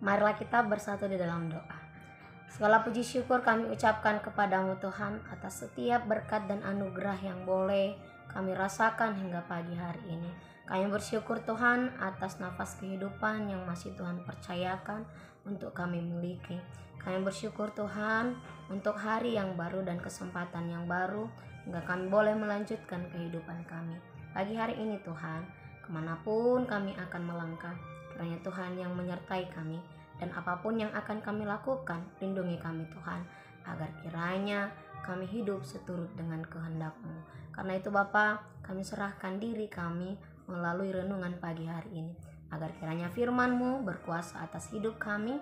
Marilah kita bersatu di dalam doa. Segala puji syukur kami ucapkan kepadamu Tuhan atas setiap berkat dan anugerah yang boleh kami rasakan hingga pagi hari ini. Kami bersyukur Tuhan atas nafas kehidupan yang masih Tuhan percayakan untuk kami miliki. Kami bersyukur Tuhan untuk hari yang baru dan kesempatan yang baru hingga kami boleh melanjutkan kehidupan kami. Pagi hari ini Tuhan, kemanapun kami akan melangkah, kiranya Tuhan yang menyertai kami. Dan apapun yang akan kami lakukan, lindungi kami Tuhan, agar kiranya kami hidup seturut dengan kehendak-Mu. Karena itu Bapa, kami serahkan diri kami melalui renungan pagi hari ini, agar kiranya firman-Mu berkuasa atas hidup kami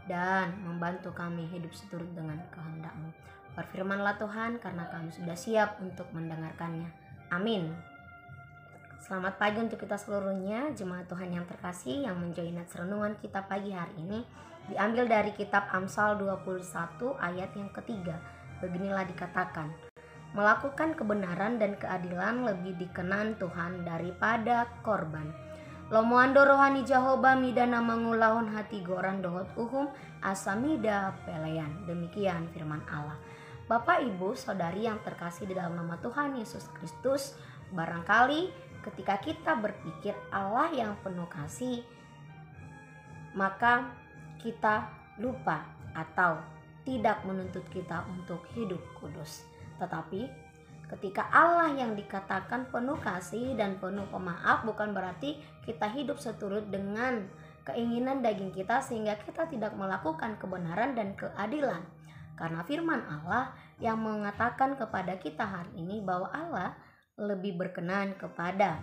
dan membantu kami hidup seturut dengan kehendak-Mu. Berfirmanlah Tuhan, karena kami sudah siap untuk mendengarkannya. Amin. Selamat pagi untuk kita seluruhnya, jemaat Tuhan yang terkasih yang menjoin renungan kita pagi hari ini. Diambil dari kitab Amsal 21 ayat yang ketiga. Beginilah dikatakan, melakukan kebenaran dan keadilan lebih dikenan Tuhan daripada korban. Lomoando rohani Jehovah midana mangulahon hati goran dohot uhum asamida pelean. Demikian firman Allah. Bapak, Ibu, Saudari yang terkasih di dalam nama Tuhan Yesus Kristus, barangkali ketika kita berpikir Allah yang penuh kasih, maka kita lupa atau tidak menuntut kita untuk hidup kudus. Tetapi ketika Allah yang dikatakan penuh kasih dan penuh pemaaf, bukan berarti kita hidup seturut dengan keinginan daging kita sehingga kita tidak melakukan kebenaran dan keadilan. Karena firman Allah yang mengatakan kepada kita hari ini bahwa Allah lebih berkenan kepada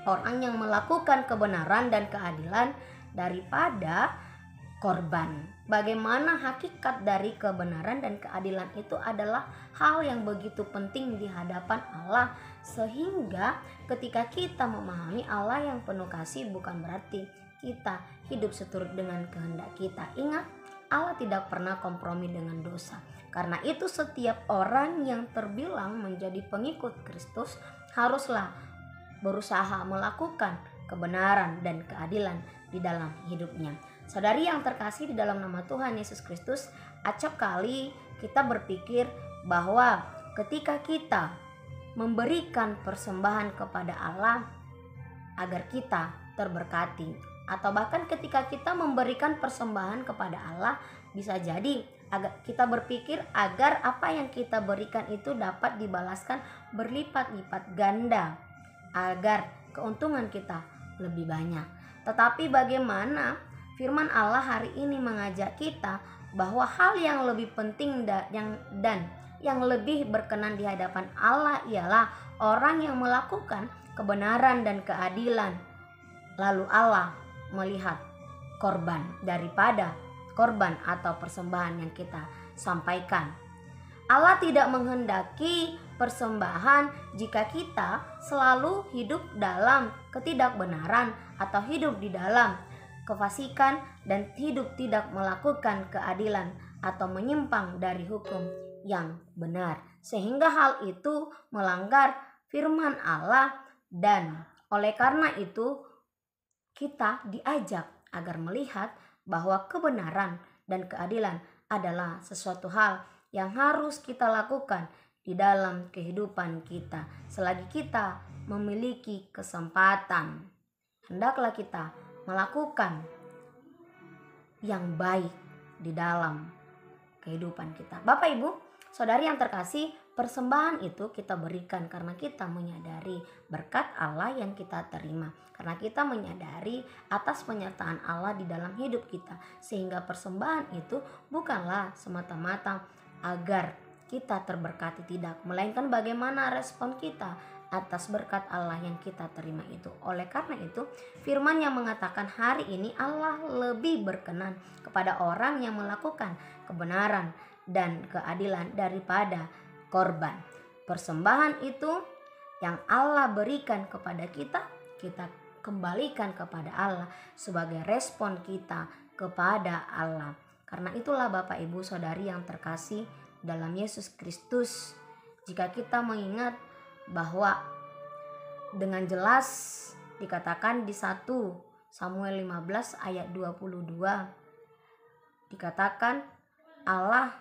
orang yang melakukan kebenaran dan keadilan daripada korban. Bagaimana hakikat dari kebenaran dan keadilan itu adalah hal yang begitu penting di hadapan Allah, sehingga ketika kita memahami Allah yang penuh kasih, bukan berarti kita hidup seturut dengan kehendak kita. Ingat, Allah tidak pernah kompromi dengan dosa. Karena itu setiap orang yang terbilang menjadi pengikut Kristus haruslah berusaha melakukan kebenaran dan keadilan di dalam hidupnya. Saudari yang terkasih di dalam nama Tuhan Yesus Kristus, acap kali kita berpikir bahwa ketika kita memberikan persembahan kepada Allah agar kita terberkati, atau bahkan ketika kita memberikan persembahan kepada Allah, bisa jadi agar kita berpikir agar apa yang kita berikan itu dapat dibalaskan berlipat-lipat ganda, agar keuntungan kita lebih banyak. Tetapi bagaimana firman Allah hari ini mengajak kita bahwa hal yang lebih penting dan yang lebih berkenan di hadapan Allah ialah orang yang melakukan kebenaran dan keadilan. Lalu Allah melihat korban daripada korban atau persembahan yang kita sampaikan. Allah tidak menghendaki persembahan jika kita selalu hidup dalam ketidakbenaran atau hidup di dalam kefasikan dan hidup tidak melakukan keadilan atau menyimpang dari hukum yang benar, sehingga hal itu melanggar firman Allah. Dan oleh karena itu kita diajak agar melihat bahwa kebenaran dan keadilan adalah sesuatu hal yang harus kita lakukan di dalam kehidupan kita. Selagi kita memiliki kesempatan, hendaklah kita melakukan yang baik di dalam kehidupan kita. Bapak, Ibu, Saudari yang terkasih, persembahan itu kita berikan karena kita menyadari berkat Allah yang kita terima, karena kita menyadari atas penyertaan Allah di dalam hidup kita, sehingga persembahan itu bukanlah semata-mata agar kita terberkati, tidak, melainkan bagaimana respon kita atas berkat Allah yang kita terima itu. Oleh karena itu, firman yang mengatakan hari ini Allah lebih berkenan kepada orang yang melakukan kebenaran dan keadilan daripada korban. Persembahan itu yang Allah berikan kepada kita, kita kembalikan kepada Allah sebagai respon kita kepada Allah. Karena itulah Bapak, Ibu, Saudari yang terkasih dalam Yesus Kristus, jika kita mengingat bahwa dengan jelas dikatakan di 1 Samuel 15 ayat 22, dikatakan Allah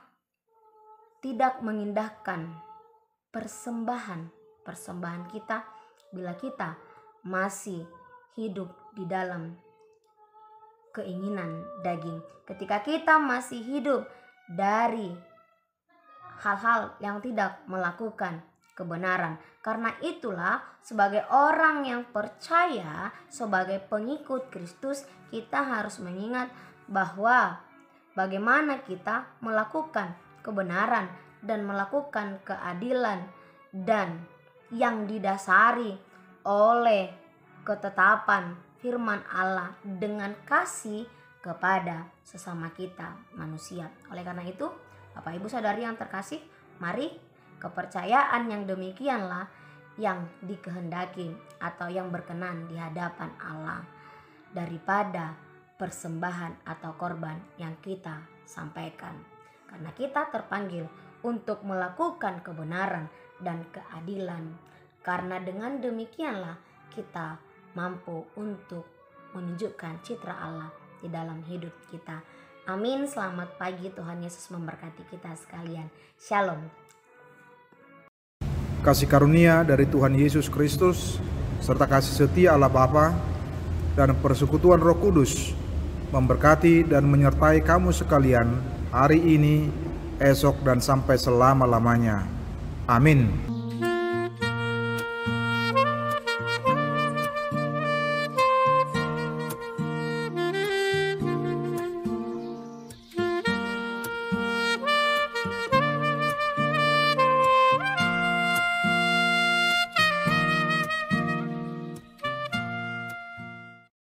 tidak mengindahkan persembahan kita bila kita masih hidup di dalam keinginan daging. Ketika kita masih hidup dari hal-hal yang tidak melakukan kebenaran. Karena itulah sebagai orang yang percaya, sebagai pengikut Kristus, kita harus mengingat bahwa bagaimana kita melakukan kebenaran dan melakukan keadilan dan yang didasari oleh ketetapan firman Allah dengan kasih kepada sesama kita manusia. Oleh karena itu, Bapak Ibu Saudari yang terkasih, mari kepercayaan yang demikianlah yang dikehendaki atau yang berkenan di hadapan Allah daripada persembahan atau korban yang kita sampaikan. Karena kita terpanggil untuk melakukan kebenaran dan keadilan. Karena dengan demikianlah kita mampu untuk menunjukkan citra Allah di dalam hidup kita. Amin. Selamat pagi, Tuhan Yesus memberkati kita sekalian. Shalom. Kasih karunia dari Tuhan Yesus Kristus serta kasih setia Allah Bapa dan persekutuan Roh Kudus memberkati dan menyertai kamu sekalian hari ini, esok, dan sampai selama-lamanya. Amin.